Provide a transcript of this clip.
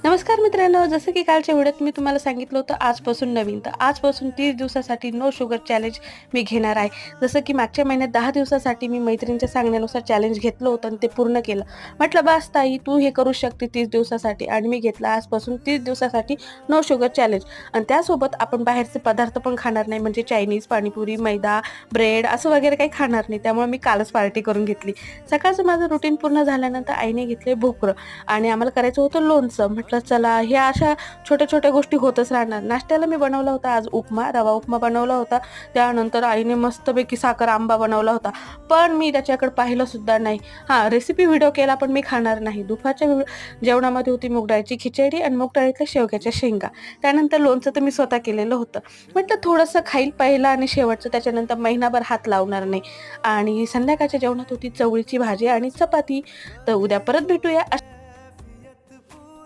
नमस्कार मित्रांनो, जसं की कालच्या व्हिडिओत मी तुम्हाला सांगितलं होतं आजपासून नवीन. तर आजपासून 30 दिवसासाठी नो शुगर चॅलेंज मी घेणार आहे. जसं की मागच्या महिन्यात 10 दिवसासाठी मी मैत्रिणीच्या सांगण्यानुसार चॅलेंज घेतलं होतं आणि ते पूर्ण केलं. म्हटलं बस ताई तू हे करू शकते 30 दिवसासाठी आणि मी घेतलं आजपासून 30 दिवसासाठी नो शुगर चॅलेंज. आणि त्यासोबत आपण बाहेरचे पदार्थ पण खाणार नाही, म्हणजे चायनीज, पाणीपुरी, मैदा, ब्रेड असं वगैरे काही खाणार नाही. त्यामुळे मी कालच पार्टी करून घेतली. सकाळचं माझं रुटीन पूर्ण झाल्यानंतर आईने घेतले भोकरं आणि आम्हाला करायचं होतं लोणचं. म्हटलं चला ह्या अशा छोट्या-छोट्या गोष्टी होतच राहणार. नाश्त्याला मी बनवला होता आज उपमा, रवा उपमा बनवला होता. त्यानंतर आईने मस्तपैकी साखर आंबा बनवला होता. पण मी त्याच्याकडे पाहिलं सुद्धा नाही. हां, रेसिपी व्हिडिओ केला पण मी खाणार नाही. दुपारच्या जेवणामध्ये होती मूग डाळीची खिचडी आणि मूग डाळीतल्या शेवग्याच्या शेंगा. त्यानंतर लोणचं तर मी स्वतः केलेलं होतं. म्हटलं थोडंसं खाईल पहिलं आणि शेवटचं, त्याच्यानंतर महिनाभर हात लावणार नाही. आणि संध्याकाळच्या जेवणात होती चवळीची भाजी आणि चपाती. तर उद्या परत भेटूया.